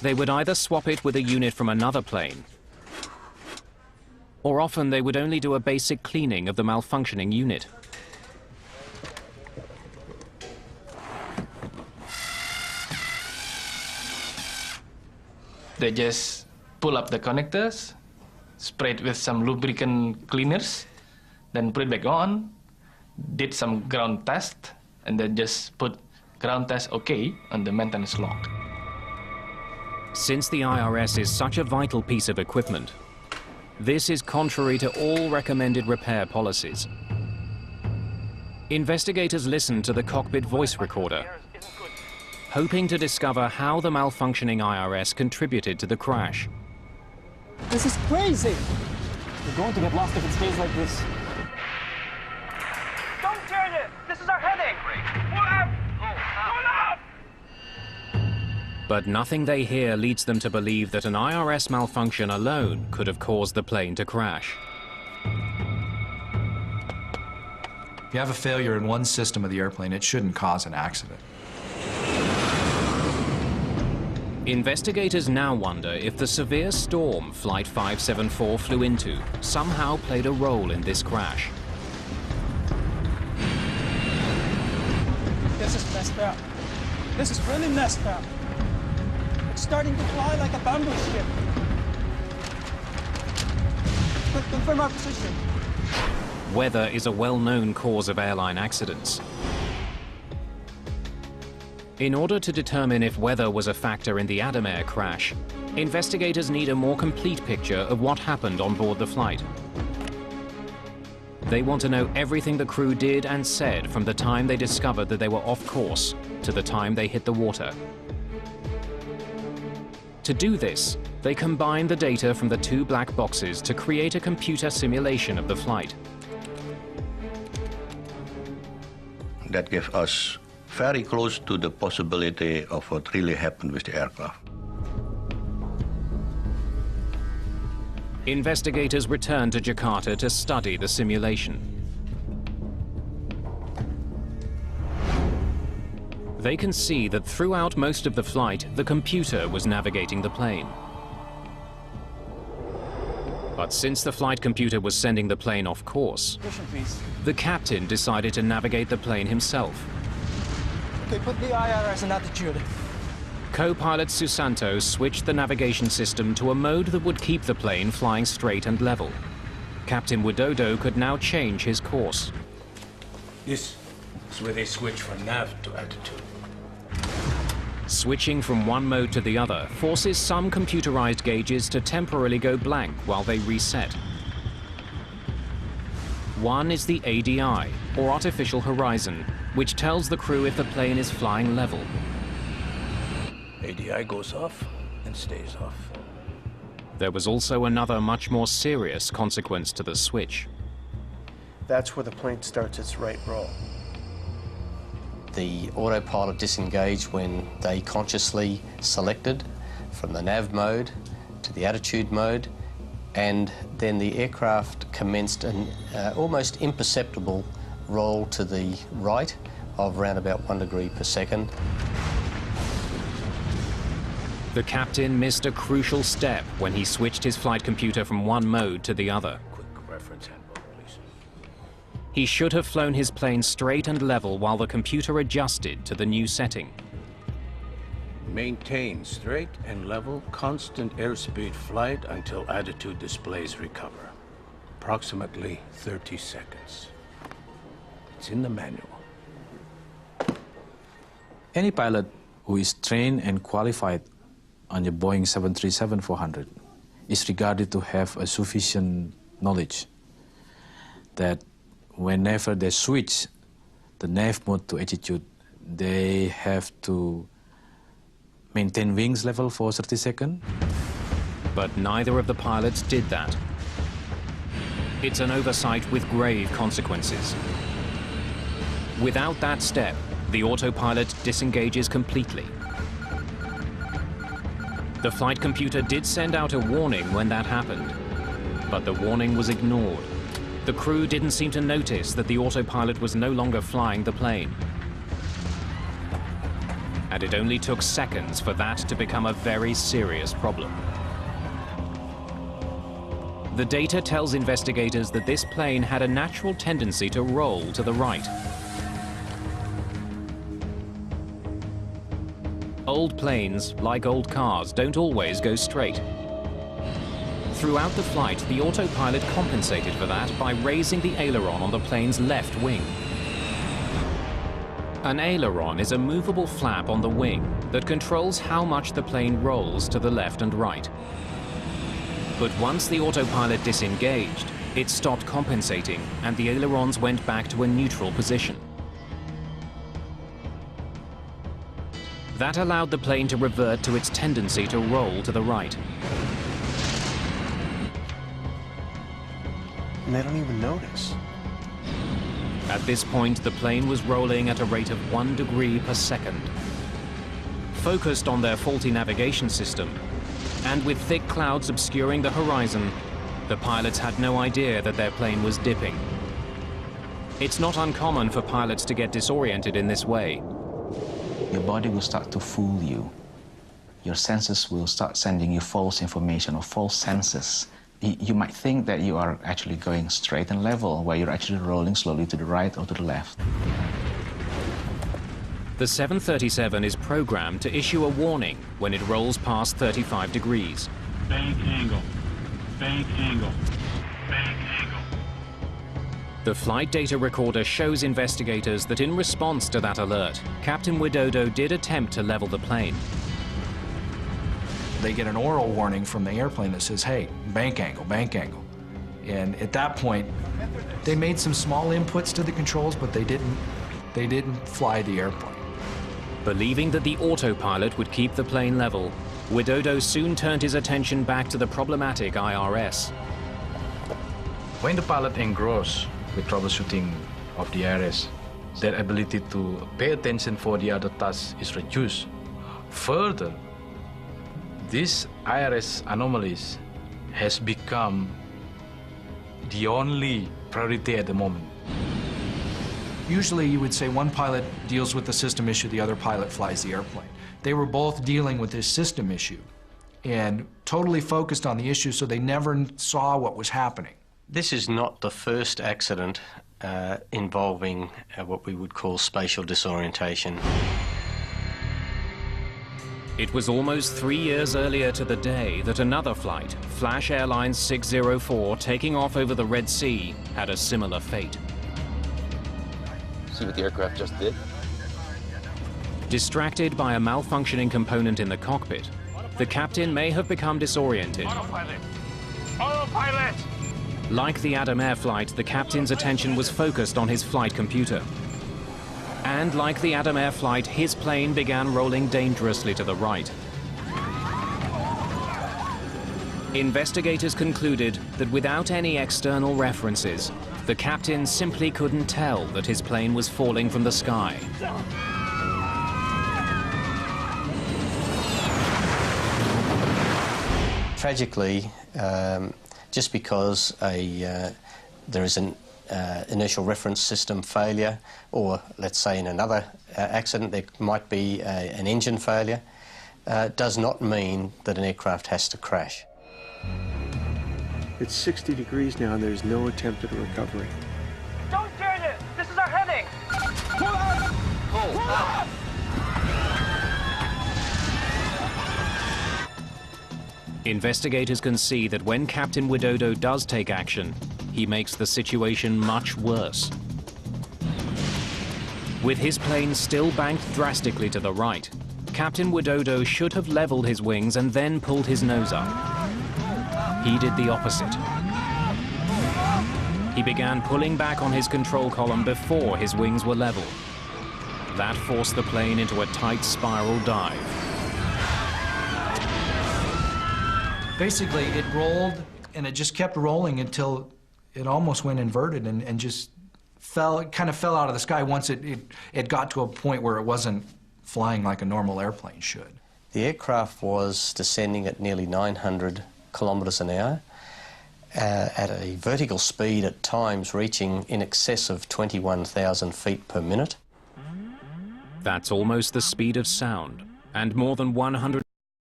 They would either swap it with a unit from another plane, or often they would only do a basic cleaning of the malfunctioning unit. They just pull up the connectors, spray it with some lubricant cleaners, then put it back on, did some ground test, and then just put ground test OK on the maintenance log. Since the IRS is such a vital piece of equipment, this is contrary to all recommended repair policies. Investigators listened to the cockpit voice recorder, hoping to discover how the malfunctioning IRS contributed to the crash. This is crazy! We're going to get lost if it stays like this. Don't turn it! This is our heading! Pull up! Pull up! But nothing they hear leads them to believe that an IRS malfunction alone could have caused the plane to crash. If you have a failure in one system of the airplane, it shouldn't cause an accident. Investigators now wonder if the severe storm Flight 574 flew into somehow played a role in this crash. This is messed up. This is really messed up. It's starting to fly like a bamboo ship. Confirm our position. Weather is a well-known cause of airline accidents. In order to determine if weather was a factor in the Adamair crash, investigators need a more complete picture of what happened on board the flight. They want to know everything the crew did and said from the time they discovered that they were off course to the time they hit the water. To do this, they combine the data from the two black boxes to create a computer simulation of the flight. That gives us very close to the possibility of what really happened with the aircraft. Investigators return to Jakarta to study the simulation. They can see that throughout most of the flight, the computer was navigating the plane. But since the flight computer was sending the plane off course, the captain decided to navigate the plane himself. Okay, put the IRS in attitude. Co-pilot Susanto switched the navigation system to a mode that would keep the plane flying straight and level. Captain Widodo could now change his course. This is where they switch from nav to attitude. Switching from one mode to the other forces some computerized gauges to temporarily go blank while they reset. One is the ADI, or Artificial Horizon, which tells the crew if the plane is flying level. ADI goes off and stays off. There was also another much more serious consequence to the switch. That's where the plane starts its right roll. The autopilot disengaged when they consciously selected from the nav mode to the attitude mode, and then the aircraft commenced an almost imperceptible roll to the right of around about 1 degree per second. The captain missed a crucial step when he switched his flight computer from one mode to the other. Quick reference handbook, please. He should have flown his plane straight and level while the computer adjusted to the new setting. Maintain straight and level, constant airspeed flight until attitude displays recover. Approximately 30 seconds. It's in the manual. Any pilot who is trained and qualified on the Boeing 737-400 is regarded to have a sufficient knowledge that whenever they switch the nav mode to attitude, they have to maintain wings level for 30 seconds. But neither of the pilots did that. It's an oversight with grave consequences. Without that step, the autopilot disengages completely. The flight computer did send out a warning when that happened, but the warning was ignored. The crew didn't seem to notice that the autopilot was no longer flying the plane. and it only took seconds for that to become a very serious problem. The data tells investigators that this plane had a natural tendency to roll to the right. Old planes, like old cars, don't always go straight. Throughout the flight, the autopilot compensated for that by raising the aileron on the plane's left wing. An aileron is a movable flap on the wing that controls how much the plane rolls to the left and right. But once the autopilot disengaged, it stopped compensating and the ailerons went back to a neutral position. That allowed the plane to revert to its tendency to roll to the right. And they don't even notice. At this point, the plane was rolling at a rate of 1 degree per second. Focused on their faulty navigation system, and with thick clouds obscuring the horizon, the pilots had no idea that their plane was dipping. It's not uncommon for pilots to get disoriented in this way. Your body will start to fool you. Your senses will start sending you false information or false senses. You might think that you are actually going straight and level, where you're actually rolling slowly to the right or to the left. The 737 is programmed to issue a warning when it rolls past 35 degrees. Bank angle, bank angle, bank angle. The flight data recorder shows investigators that in response to that alert, Captain Widodo did attempt to level the plane. They get an oral warning from the airplane that says, hey, bank angle, bank angle. And at that point, they made some small inputs to the controls, but they didn't fly the airplane. Believing that the autopilot would keep the plane level, Widodo soon turned his attention back to the problematic IRS. When the pilot engrossed with troubleshooting of the IRS, their ability to pay attention for the other tasks is reduced. Further, these IRS anomalies has become the only priority at the moment. Usually you would say one pilot deals with the system issue, the other pilot flies the airplane. They were both dealing with this system issue and totally focused on the issue, so they never saw what was happening. This is not the first accident involving what we would call spatial disorientation. It was almost 3 years earlier to the day that another flight, Flash Airlines 604, taking off over the Red Sea, had a similar fate. See what the aircraft just did? Distracted by a malfunctioning component in the cockpit, the captain may have become disoriented. Autopilot! Autopilot! Like the Adam Air flight, the captain's attention was focused on his flight computer. And like the Adam Air flight, his plane began rolling dangerously to the right. Investigators concluded that without any external references, the captain simply couldn't tell that his plane was falling from the sky. Tragically, just because there is an inertial reference system failure, or let's say in another accident there might be an engine failure, does not mean that an aircraft has to crash. It's 60 degrees now and there's no attempt at a recovery. Don't turn it! This is our heading! Pull up! Pull up! Investigators can see that when Captain Widodo does take action, he makes the situation much worse. With his plane still banked drastically to the right, Captain Widodo should have leveled his wings and then pulled his nose up. He did the opposite. He began pulling back on his control column before his wings were level. That forced the plane into a tight spiral dive. Basically, it rolled and it just kept rolling until it almost went inverted and just kind of fell out of the sky once it got to a point where it wasn't flying like a normal airplane should. The aircraft was descending at nearly 900 kilometres an hour at a vertical speed at times reaching in excess of 21,000 feet per minute. That's almost the speed of sound, and more than 100